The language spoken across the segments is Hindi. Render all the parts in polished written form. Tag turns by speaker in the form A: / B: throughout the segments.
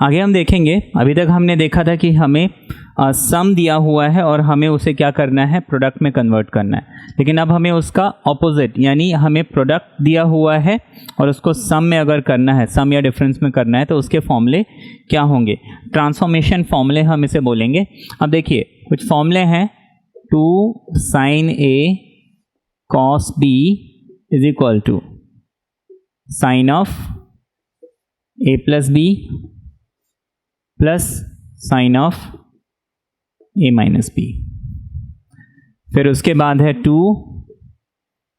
A: आगे हम देखेंगे, अभी तक हमने देखा था कि हमें सम दिया हुआ है और हमें उसे क्या करना है, प्रोडक्ट में कन्वर्ट करना है। लेकिन अब हमें उसका ऑपोजिट, यानी हमें प्रोडक्ट दिया हुआ है और उसको सम में अगर करना है, सम या डिफरेंस में करना है, तो उसके फॉर्मूले क्या होंगे, ट्रांसफॉर्मेशन फॉर्मूले हम इसे बोलेंगे। अब देखिए कुछ फॉर्मूले हैं, 2 sin A cos B is equal to sine of A plus B plus sine of A minus B। फिर उसके बाद है 2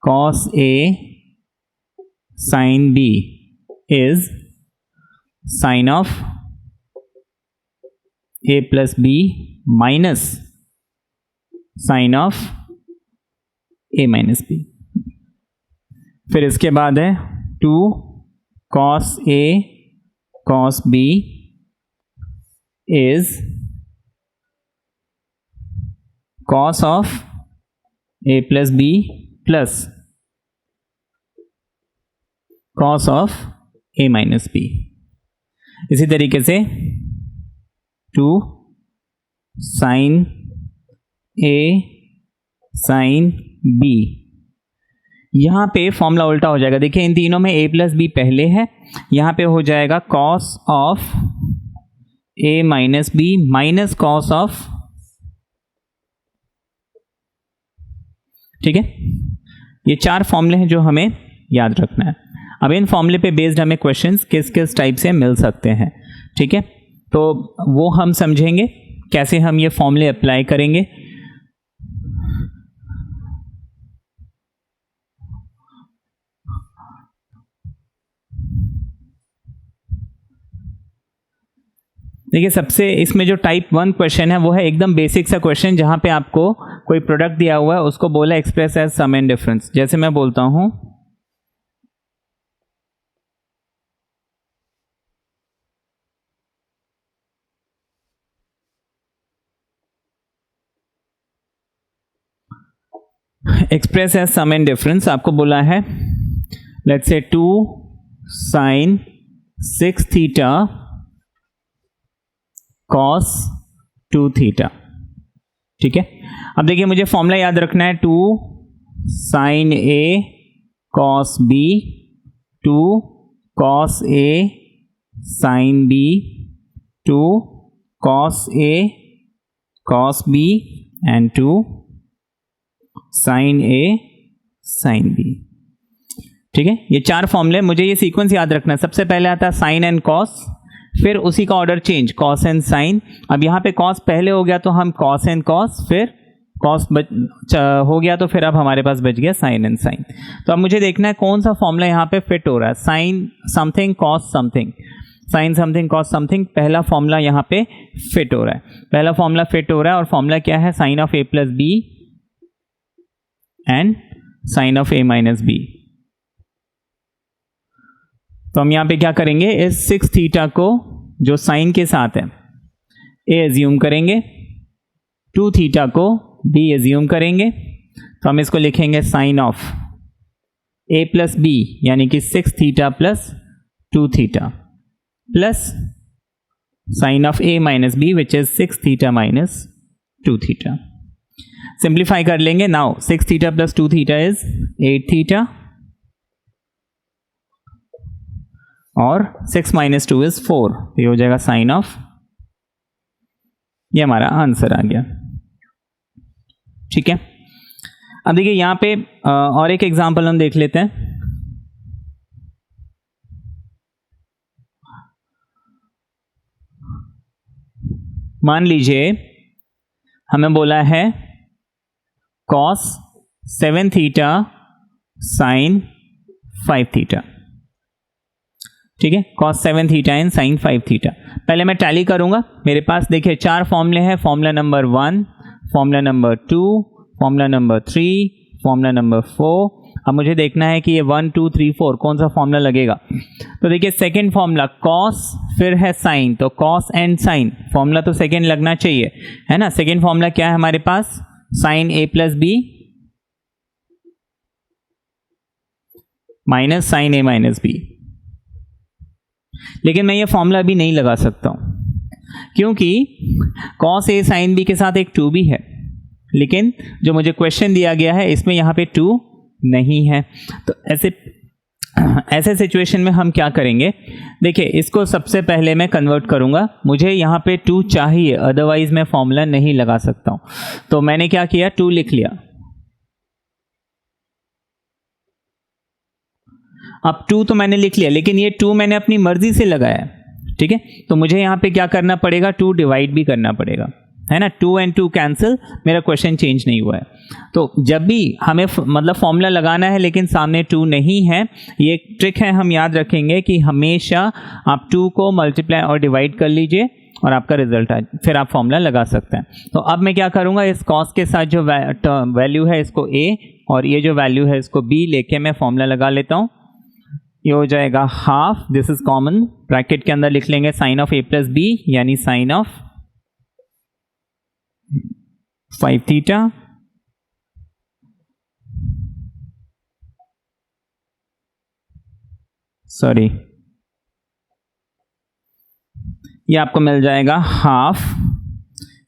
A: cos A sin B is sine of A plus B minus sine of A minus B। फिर इसके बाद है 2 cos A cos B is cos of A plus B plus cos of A minus B। इसी तरीके से 2 sin A sin B, यहाँ पे फॉर्मूला उल्टा हो जाएगा। देखिए इन तीनों में A प्लस बी पहले है, यहाँ पे हो जाएगा cos of A minus B minus cos of, ठीक है। ये 4 फॉर्मूले हैं जो हमें याद रखना है। अब इन फॉर्मूले पे बेस्ड हमें क्वेश्चंस किस किस टाइप से मिल सकते हैं, ठीक है। तो वो हम समझेंगे कैसे हम ये फॉर्मूले अप्लाई करेंगे। देखिए सबसे इसमें जो टाइप 1 क्वेश्चन है वो है एकदम बेसिक सा क्वेश्चन, जहां पे आपको कोई प्रोडक्ट दिया हुआ है, उसको बोला express as sum and difference. जैसे मैं बोलता हूं express as sum and difference, आपको बोला है let's say 2 sin 6 theta cos 2 theta, ठीक है। अब देखिए मुझे फॉर्मूला याद रखना है, 2 sin A cos B, 2 cos A sin B, 2 cos A cos B and 2 sin A sin B, ठीक है। ये 4 फॉर्मूले, मुझे ये सीक्वेंस याद रखना है। सबसे पहले आता है साइन एंड कॉस, फिर उसी का order change, cos and sine. अब यहाँ पे कॉस पहले हो गया तो हम कॉस एंड कॉस, फिर कॉस हो गया तो फिर अब हमारे पास बच गया साइन एंड साइन। तो अब मुझे देखना है कौन सा फॉर्मूला यहाँ पे फिट हो रहा है, sine something cos something, sine something cos something. पहला फॉर्मूला यहाँ पे फिट हो रहा है, पहला फॉर्मूला फिट हो रहा है और फॉर्मूला क्या है, sine of A plus B and sine of A minus B. तो हम यहाँ पे क्या करेंगे, इस 6 थीटा को जो साइन के साथ है ए एज्यूम करेंगे, 2 थीटा को बी एज्यूम करेंगे। तो हम इसको लिखेंगे sine of A plus B, यानी कि 6 theta plus 2 theta plus sine of A minus B which is 6 theta minus 2 theta. Simplify कर लेंगे। Now 6 theta plus 2 theta is 8 theta और 6 माइनस 2 इज 4, तो ये हो जाएगा साइन ऑफ, ये हमारा आंसर आ गया, ठीक है। अब देखिए यहां पे और एक एग्जांपल हम देख लेते हैं। मान लीजिए हमें बोला है cos 7 थीटा sin 5 थीटा, ठीक है। cos 7 theta and sin 5 theta. पहले मैं टैली करूंगा। मेरे पास देखिए 4 फॉर्मूले हैं, formula number 1, formula number 2, formula number 3, formula number 4। अब मुझे देखना है कि ये 1 2 3 4 कौन सा फॉर्मूला लगेगा। तो देखिए सेकेंड फॉर्मूला cos, फिर है sin, तो cos एंड sin फॉर्मूला तो सेकेंड लगना चाहिए, है ना। सेकेंड फॉर्मूला क्या है हमारे पास, sin a plus B minus sin a minus B. लेकिन मैं ये फॉर्मूला अभी नहीं लगा सकता हूँ क्योंकि cos A sin B के साथ एक 2 भी है, लेकिन जो मुझे क्वेश्चन दिया गया है इसमें यहाँ पे 2 नहीं है। तो ऐसे सिचुएशन में हम क्या करेंगे, देखिए इसको सबसे पहले मैं कन्वर्ट करूंगा, मुझे यहाँ पे 2 चाहिए, अदरवाइज मैं फॉर्मूला नहीं लगा सकता हूँ। तो मैंने क्या किया, 2 लिख लिया। अब 2 तो मैंने लिख लिया, लेकिन ये 2 मैंने अपनी मर्जी से लगाया, ठीक है। तो मुझे यहाँ पे क्या करना पड़ेगा, 2 डिवाइड भी करना पड़ेगा, है ना। 2 and 2 कैंसिल, मेरा क्वेश्चन चेंज नहीं हुआ है। तो जब भी हमें मतलब फॉर्मूला लगाना है लेकिन सामने 2 नहीं है, ये एक ट्रिक है, हम याद रखेंगे कि हमेशा आप 2 को मल्टीप्लाई और डिवाइड कर लीजिए और आपका रिजल्ट आए, फिर आप फॉर्मूला लगा सकते हैं। तो अब मैं क्या करूँगा, इस कॉस के साथ जो वैल्यू है इसको A और ये जो वैल्यू है इसको B लेके मैं फॉर्मूला लगा लेता हूँ। ये हो जाएगा half, this is common, bracket के अंदर लिख लेंगे sine of A plus B, यानी साइन ऑफ 5 थीटा सॉरी, ये आपको मिल जाएगा हाफ,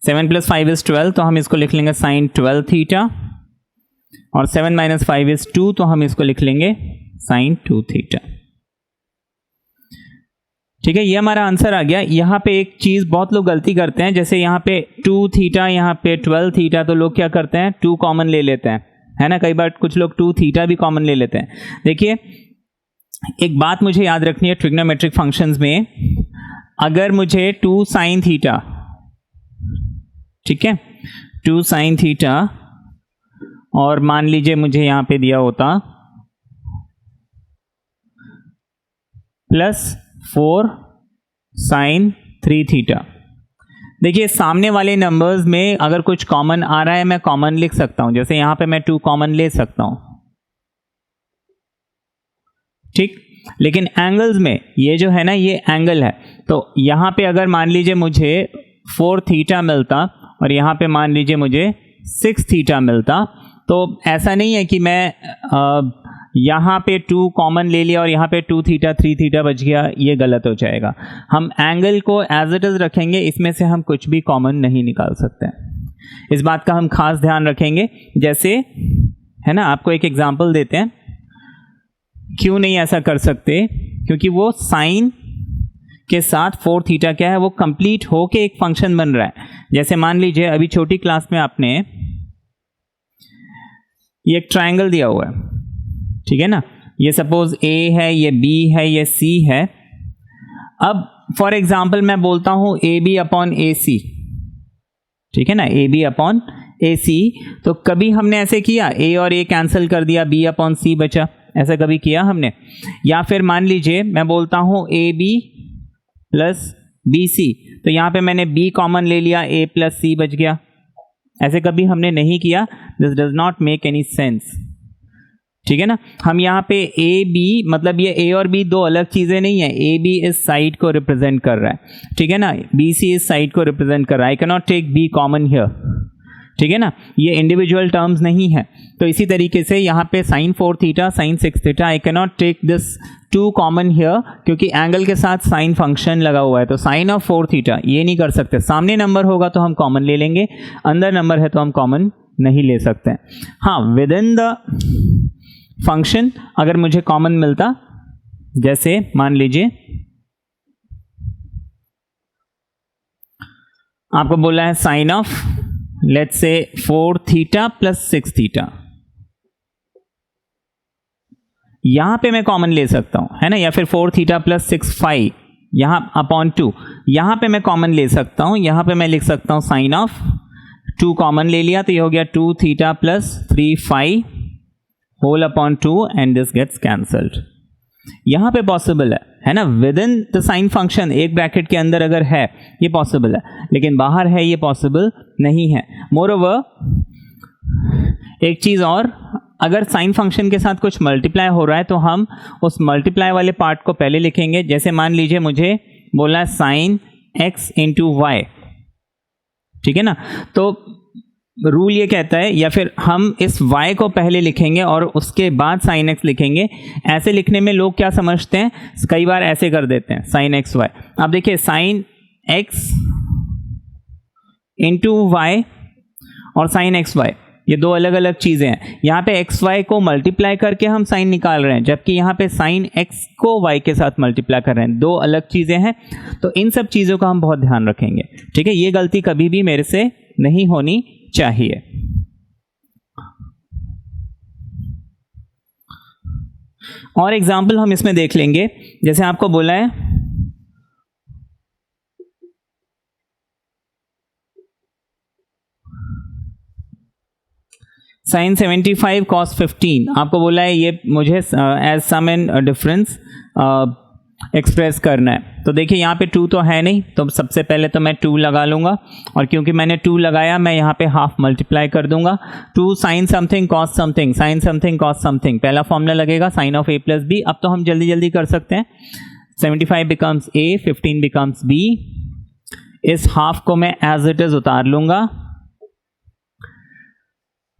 A: 7 + 5 = 12, तो हम इसको लिख लेंगे साइन 12 थीटा, और 7 - 5 = 2, तो हम इसको लिख लेंगे साइन 2 थीटा। ठीक है, ये हमारा आंसर आ गया। यहाँ पे एक चीज़ बहुत लोग गलती करते हैं, जैसे यहाँ पे 2 थीटा, यहाँ पे 12 थीटा, तो लोग क्या करते हैं 2 कॉमन ले लेते हैं, है ना। कई बार कुछ लोग 2 थीटा भी कॉमन ले लेते हैं। देखिए एक बात मुझे याद रखनी है, ट्रिग्नोमेट्रिक फंक्शंस में अगर मुझे 2 साइन थीटा, ठीक है, 2 साइन थीटा, और मान लीजिए मुझे यहाँ पे दिया होता +4 साइन 3 थीटा। देखिए सामने वाले नंबर्स में अगर कुछ कॉमन आ रहा है मैं कॉमन लिख सकता हूं, जैसे यहां पे मैं 2 कॉमन ले सकता हूं, ठीक। लेकिन एंगल्स में ये जो है ना, ये एंगल है, तो यहां पे अगर मान लीजिए मुझे 4 थीटा मिलता और यहां पे मान लीजिए मुझे 6 थीटा मिलता, तो ऐसा नहीं है कि मैं यहाँ पे 2 कॉमन ले लिया और यहाँ पे 2 थीटा 3 थीटा बच गया, ये गलत हो जाएगा। हम एंगल को एज इट इज रखेंगे, इसमें से हम कुछ भी कॉमन नहीं निकाल सकते, इस बात का हम खास ध्यान रखेंगे। जैसे है ना, आपको एक एग्जांपल देते हैं, क्यों नहीं ऐसा कर सकते, क्योंकि वो साइन के साथ 4 थीटा क्या है, वो कंप्लीट होके एक फंक्शन बन रहा है। जैसे मान लीजिए अभी छोटी क्लास में आपने ये एक ट्रायंगल दिया हुआ है, ठीक है ना, ये सपोज A है, ये B है, ये C है। अब फॉर एग्जाम्पल मैं बोलता हूं AB/AC, ठीक है ना, AB/AC, तो कभी हमने ऐसे किया A और A कैंसिल कर दिया, B/C बचा, ऐसा कभी किया हमने? या फिर मान लीजिए मैं बोलता हूं AB + BC, तो यहां पे मैंने B कॉमन ले लिया, A + C बच गया, ऐसे कभी हमने नहीं किया। This does not make any sense, ठीक है ना। हम यहाँ पे ए बी, मतलब ये ए और बी दो अलग चीजें नहीं है, ए बी इस साइड को रिप्रेजेंट कर रहा है, ठीक है ना, बी सी इस साइड को रिप्रेजेंट कर रहा है। I can not take B common here, ठीक है ना, ये इंडिविजुअल टर्म्स नहीं है। तो इसी तरीके से यहाँ पे sine 4 theta, sine 6 theta, I can not take this 2 common here, क्योंकि एंगल के साथ साइन फंक्शन लगा हुआ है, तो साइन ऑफ 4 थीटा ये नहीं कर सकते। सामने नंबर होगा तो हम कॉमन ले लेंगे, अंदर नंबर है तो हम कॉमन नहीं ले सकते। हाँ, विद इन द फंक्शन अगर मुझे कॉमन मिलता, जैसे मान लीजिए आपको बोला है sine of let's say 4 theta + 6 theta, यहां पे मैं कॉमन ले सकता हूं, है ना, या फिर 4 थीटा + 6 5 यहां अपॉन 2, यहां पे मैं कॉमन ले सकता हूं। यहां पे मैं लिख सकता हूं साइन ऑफ 2 कॉमन ले लिया तो ये हो गया 2 theta + 3 5 whole upon 2 and this gets cancelled. यहां पे पॉसिबल है ना, within the sine function एक ब्रैकेट के अंदर अगर है ये पॉसिबल है, लेकिन बाहर है ये पॉसिबल नहीं है। मोर ओवर एक चीज और, अगर साइन फंक्शन के साथ कुछ मल्टीप्लाई हो रहा है तो हम उस मल्टीप्लाई वाले पार्ट को पहले लिखेंगे। जैसे मान लीजिए मुझे बोला है साइन x × y, ठीक है ना, तो रूल ये कहता है, या फिर हम इस y को पहले लिखेंगे और उसके बाद sin x लिखेंगे। ऐसे लिखने में लोग क्या समझते हैं, कई बार ऐसे कर देते हैं sin x y। अब देखिए sin x इंटू y और sin x y ये दो अलग अलग चीज़ें हैं। यहाँ पे एक्स वाई को मल्टीप्लाई करके हम साइन निकाल रहे हैं, जबकि यहाँ पे साइन एक्स को वाई के साथ मल्टीप्लाई कर रहे हैं। दो अलग चीज़ें हैं, तो इन सब चीज़ों का हम बहुत ध्यान रखेंगे। ठीक है, ये गलती कभी भी मेरे से नहीं होनी चाहिए। और एग्जाम्पल हम इसमें देख लेंगे, जैसे आपको बोला है साइन 75 कॉस 15, आपको बोला है ये मुझे as sum and difference express करना है। तो देखिए यहाँ पे 2 तो है नहीं, तो सबसे पहले तो मैं 2 लगा लूँगा, और क्योंकि मैंने 2 लगाया मैं यहाँ पे हाफ मल्टीप्लाई कर दूंगा। 2 sine something cos something, sine something cos something, पहला फॉर्मूला लगेगा sine of a plus B. अब तो हम जल्दी जल्दी कर सकते हैं। 75 बिकम्स a, 15 बिकम्स b। इस हाफ को मैं एज इट इज उतार लूँगा।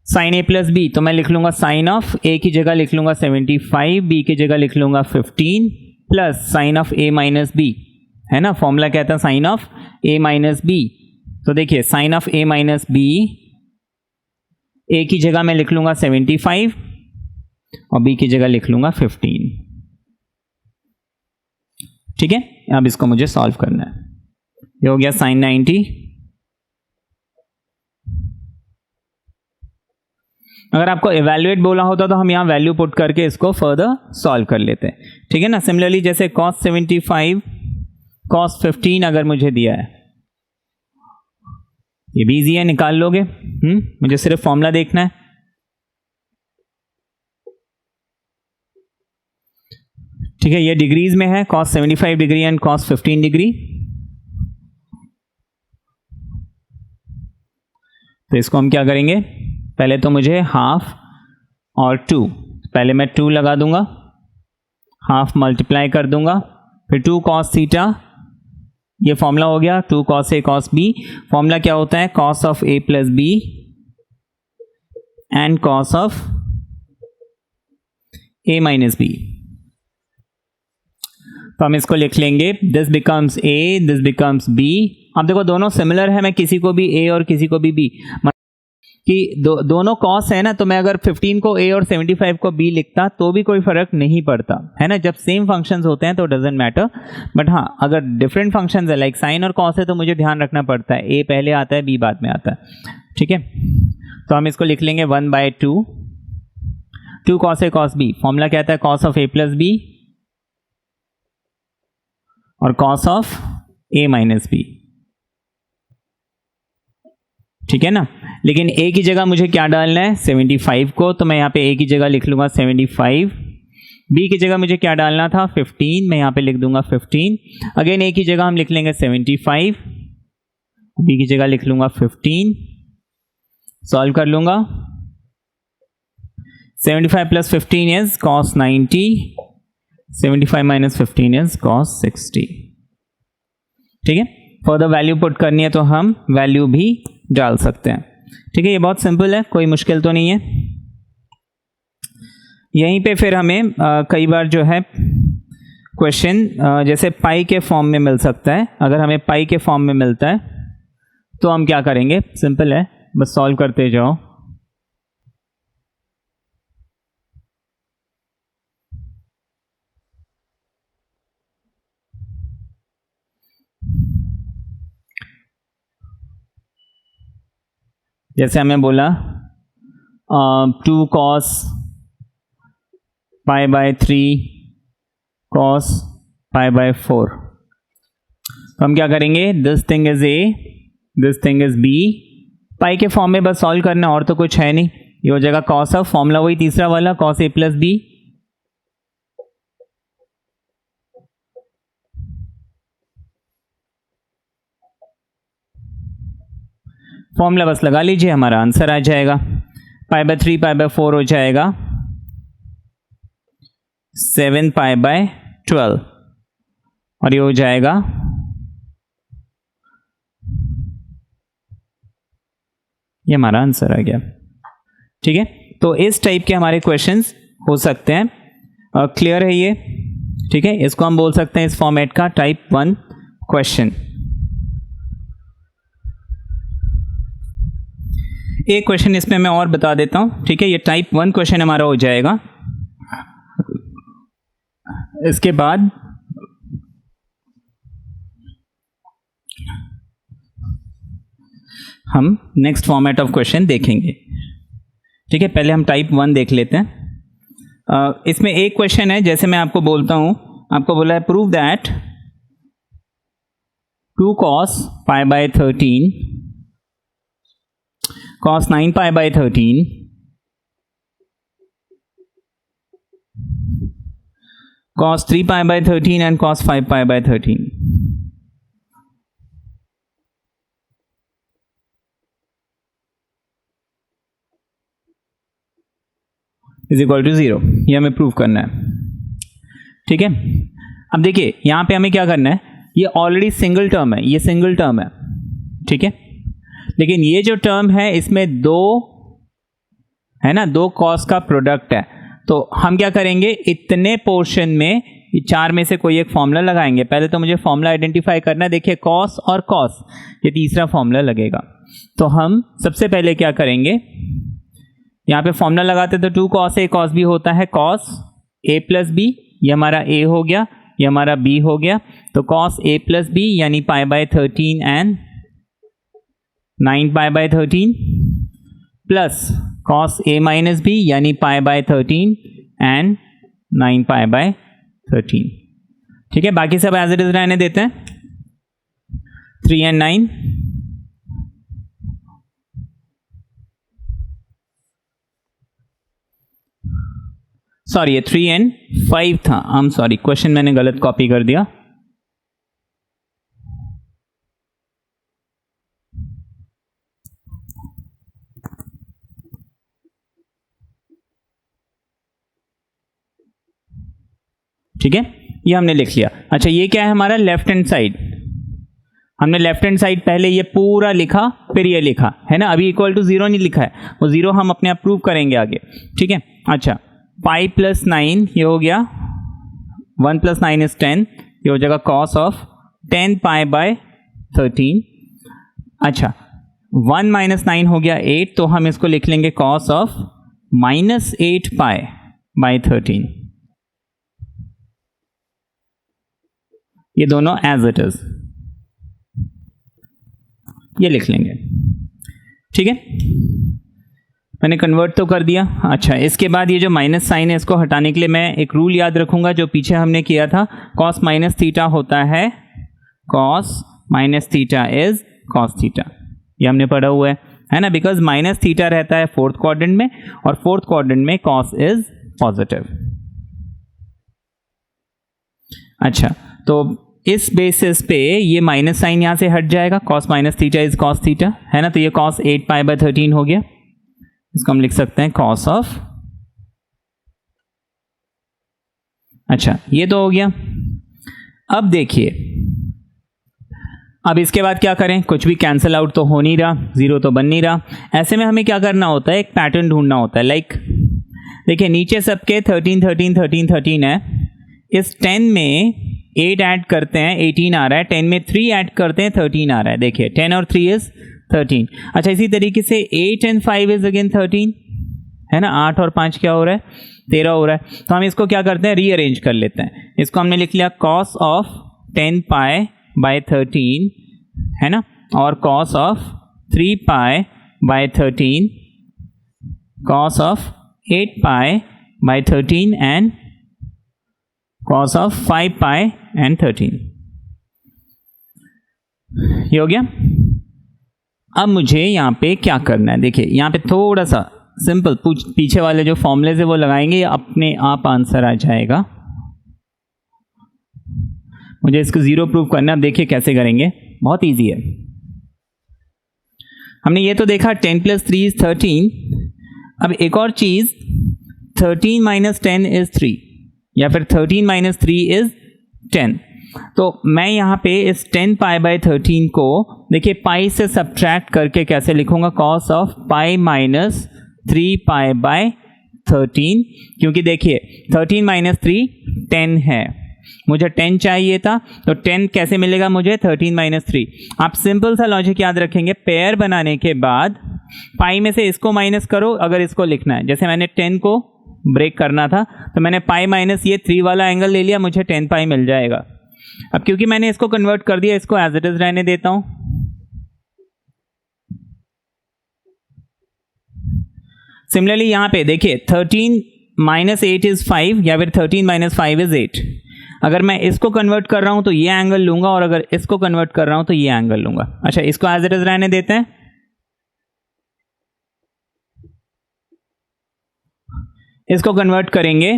A: साइन a प्लस बी, तो मैं लिख लूँगा साइन ऑफ a की जगह लिख लूँगा 75, b की जगह लिख लूँगा 15, plus sine of a minus B, है ना, फॉर्मूला कहता है sine of a minus B. तो देखिए sine of a minus B, a की जगह मैं लिख लूँगा 75 और b की जगह लिख लूँगा 15। ठीक है, अब इसको मुझे सॉल्व करना है। ये हो गया साइन 90। अगर आपको इवैल्यूएट बोला होता तो हम यहाँ वैल्यू पुट करके इसको फर्दर सॉल्व कर लेते हैं। ठीक है ना, सिमिलरली जैसे cos 75 cos 15 अगर मुझे दिया है, ये भी इजी है, निकाल लोगे। मुझे सिर्फ फॉर्मूला देखना है। ठीक है, ये डिग्रीज में है, cos 75 degree and cos 15 degree. तो इसको हम क्या करेंगे, पहले तो मुझे हाफ और 2, पहले मैं 2 लगा दूंगा, हाफ मल्टीप्लाई कर दूंगा, फिर 2 cos थीटा, ये फॉर्मूला हो गया 2 cos a cos b। Formula क्या होता है, cos of a plus b and cos of a minus b। तो हम इसको लिख लेंगे, this becomes a, this becomes b। अब देखो दोनों सिमिलर है, मैं किसी को भी a और किसी को भी b कि दोनों कॉस है ना, तो मैं अगर 15 को a और 75 को b लिखता तो भी कोई फर्क नहीं पड़ता, है ना। जब सेम फंक्शंस होते हैं तो डजेंट मैटर, बट हाँ अगर डिफरेंट फंक्शंस है लाइक साइन और कॉस है तो मुझे ध्यान रखना पड़ता है, a पहले आता है b बाद में आता है। ठीक है, तो हम इसको लिख लेंगे 1/2 2 cos a cos b। Formula कहता है cos of a plus b और cos of a minus b। ठीक है ना, लेकिन a की जगह मुझे क्या डालना है, 75 को, तो मैं यहाँ पे a की जगह लिख लूँगा 75। b की जगह मुझे क्या डालना था, 15, मैं यहाँ पे लिख दूंगा 15। अगेन a की जगह हम लिख लेंगे 75, b की जगह लिख लूँगा 15। सॉल्व कर लूँगा, 75 plus 15 is cos 90, 75 minus 15 is cos 60। ठीक है, फर्दर वैल्यू पुट करनी है तो हम वैल्यू भी डाल सकते हैं। ठीक है, ये बहुत सिंपल है, कोई मुश्किल तो नहीं है। यहीं पे फिर हमें कई बार जो है क्वेश्चन जैसे पाई के फॉर्म में मिल सकता है। अगर हमें पाई के फॉर्म में मिलता है तो हम क्या करेंगे, सिंपल है, बस सॉल्व करते जाओ। जैसे हमें बोला 2 cos pi by 3 cos pi by 4। तो हम क्या करेंगे, this thing is a, this thing is b। पाई के फॉर्म में बस सॉल्व करना, और तो कुछ है नहीं। ये हो जाएगा cos ऑफ, फॉर्मूला वही तीसरा वाला cos a plus b, formula बस लगा लीजिए, हमारा आंसर आ जाएगा। पाई बाय 3 पाई बाय 4 हो जाएगा 7 पाई बाय 12, और ये हो जाएगा ये हमारा आंसर आ गया। ठीक है, तो इस टाइप के हमारे क्वेश्चंस हो सकते हैं। क्लियर है ये? ठीक है, इसको हम बोल सकते हैं इस फॉर्मेट का टाइप 1 क्वेश्चन। एक क्वेश्चन इसमें मैं और बता देता हूं। ठीक है, ये टाइप 1 क्वेश्चन हमारा हो जाएगा। इसके बाद हम नेक्स्ट फॉर्मेट ऑफ क्वेश्चन देखेंगे। ठीक है, पहले हम टाइप 1 देख लेते हैं। इसमें एक क्वेश्चन है, जैसे मैं आपको बोलता हूं, आपको बोला है prove that 2 cos pi by 13 cos 9 pi by 13 cos 3 pi by 13 and cos 5 pi by 13 is equal to 0। ये हमें प्रूव करना है। ठीक है, अब देखिए यहां पे हमें क्या करना है, ये ऑलरेडी सिंगल टर्म है, ये सिंगल टर्म है। ठीक है, लेकिन ये जो टर्म है इसमें दो है ना, दो कॉस का प्रोडक्ट है। तो हम क्या करेंगे, इतने पोर्शन में 4 में से कोई एक फॉर्मूला लगाएंगे। पहले तो मुझे फॉर्मूला आइडेंटिफाई करना है। देखिए कॉस और कॉस, ये तीसरा फॉर्मूला लगेगा। तो हम सबसे पहले क्या करेंगे, यहाँ पे फॉर्मूला लगाते तो 2 cos a cos b होता है cos a प्लस बी। ये हमारा a हो गया, ये हमारा b हो गया। तो cos a प्लस बी यानी pi by 13 and 9 pi by 13 plus cos a minus B यानी pi by 13 and 9 pi by 13। ठीक है, बाकी सब एज इट इज रहने देते हैं। 3 एंड 9 सॉरी, ये 3 एंड 5 था। आई एम सॉरी, क्वेश्चन मैंने गलत कॉपी कर दिया। ठीक है, ये हमने लिख लिया। अच्छा, ये क्या है हमारा लेफ्ट हैंड साइड। हमने लेफ्ट हैंड साइड पहले ये पूरा लिखा, फिर ये लिखा है ना। अभी इक्वल टू 0 नहीं लिखा है, वो 0 हम अपने आप प्रूव करेंगे आगे। ठीक है, अच्छा पाई प्लस 9 ये हो गया, 1 प्लस 9 इज 10, ये हो जाएगा कॉस ऑफ 10 पाई बाय 13। अच्छा 1 माइनस 9 हो गया 8, तो हम इसको लिख लेंगे cos of minus 8 pi by 13। ये दोनों एज इट इज ये लिख लेंगे। ठीक है, मैंने कन्वर्ट तो कर दिया। अच्छा, इसके बाद ये जो माइनस साइन है इसको हटाने के लिए मैं एक रूल याद रखूंगा जो पीछे हमने किया था। कॉस माइनस थीटा होता है cos minus theta is cos theta, ये हमने पढ़ा हुआ है ना। बिकॉज माइनस थीटा रहता है 4th क्वाड्रेंट में, और 4th क्वाड्रेंट में कॉस इज पॉजिटिव। अच्छा, तो इस बेसिस पे ये माइनस साइन यहां से हट जाएगा, cos minus theta is cos theta, है ना। तो ये कॉस 8 पाई बाय 13 हो गया। इसको हम लिख सकते हैं कॉस ऑफ, अच्छा ये तो हो गया। अब देखिए, अब इसके बाद क्या करें, कुछ भी कैंसिल आउट तो हो नहीं रहा, 0 तो बन नहीं रहा। ऐसे में हमें क्या करना होता है, एक पैटर्न ढूंढना होता है। लाइक देखिए नीचे सबके 13 13 13 13 है, इस 10 में 8 ऐड करते हैं 18 आ रहा है, 10 में 3 ऐड करते हैं 13 आ रहा है। देखिए 10 और 3 इज 13। अच्छा, इसी तरीके से 8 एंड 5 इज अगेन 13, है ना। 8 और 5 क्या हो रहा है, 13 हो रहा है। तो हम इसको क्या करते हैं, रीअरेंज कर लेते हैं। इसको हमने लिख लिया कॉस ऑफ 10 पाई बाय 13, है ना, और cos of 3 pi by 13, cos of 8 pi by 13 and cos of 5 pi and 13। ये हो गया। अब मुझे यहाँ पे क्या करना है, देखिए यहाँ पे थोड़ा सा सिंपल पीछे वाले जो फॉर्मूले है वो लगाएंगे, अपने आप आंसर आ जाएगा। मुझे इसको 0 प्रूव करना है। अब देखिए कैसे करेंगे, बहुत इजी है। हमने ये तो देखा 10 प्लस 3 इज 13। अब एक और चीज, 13 माइनस 10 इज 3, या फिर 13 माइनस 3 इज 10। तो मैं यहाँ पे इस 10 पाई बाय 13 को देखिए पाई से सब्ट्रैक्ट करके कैसे लिखूंगा, cos of pi minus 3 pi by 13, क्योंकि देखिए 13 माइनस 3 10 है, मुझे 10 चाहिए था, तो 10 कैसे मिलेगा मुझे, 13 माइनस 3। आप सिंपल सा लॉजिक याद रखेंगे, पेयर बनाने के बाद पाई में से इसको माइनस करो अगर इसको लिखना है। जैसे मैंने 10 को ब्रेक करना था तो मैंने पाई माइनस ये 3 वाला एंगल ले लिया, मुझे 10 पाई मिल जाएगा। अब क्योंकि मैंने इसको कन्वर्ट कर दिया, इसको एज इट इज रहने देता हूं। सिमिलरली यहां पे देखिए 13 माइनस 8 इज 5 या फिर 13 माइनस 5 इज 8। अगर मैं इसको कन्वर्ट कर रहा हूं तो ये एंगल लूंगा, और अगर इसको कन्वर्ट कर रहा हूं तो ये एंगल लूंगा। अच्छा, इसको एज इट इज रहने देते हैं। इसको कन्वर्ट करेंगे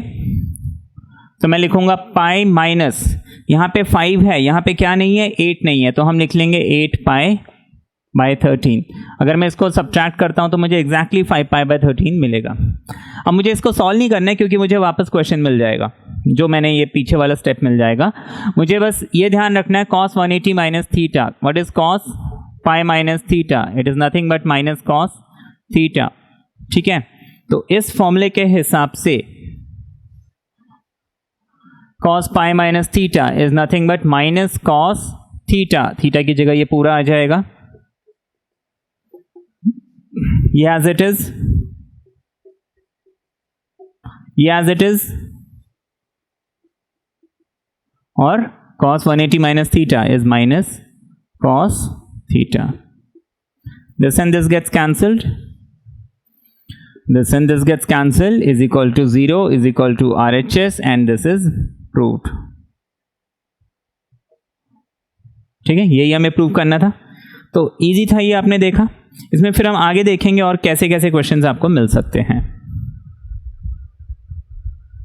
A: तो मैं लिखूंगा पाई माइनस, यहां पे 5 है, यहां पे क्या नहीं है, 8 नहीं है, तो हम लिख लेंगे 8 पाई बाय 13। अगर मैं इसको सब्ट्रैक्ट करता हूं तो मुझे एग्जैक्टली 5 पाई बाय 13 मिलेगा। अब मुझे इसको सॉल्व नहीं करना है क्योंकि मुझे वापस क्वेश्चन मिल जाएगा, जो मैंने ये पीछे वाला स्टेप मिल जाएगा। मुझे बस ये ध्यान रखना है, cos 180 minus theta, what is cos pi minus theta, it is nothing but minus cos theta. ठीक है, तो इस फॉर्मूले के हिसाब से cos pi minus theta is nothing but minus cos theta, theta की जगह ये पूरा आ जाएगा, ये एज इट इज, ये एज इट इज, और cos 180 minus theta is minus cos theta. This and this gets cancelled. This and this gets cancelled, is equal to 0 is equal to RHS, and this is proved. ठीक है, यही हमें प्रूव करना था। तो इजी था ये, आपने देखा। इसमें फिर हम आगे देखेंगे और कैसे कैसे क्वेश्चंस आपको मिल सकते हैं।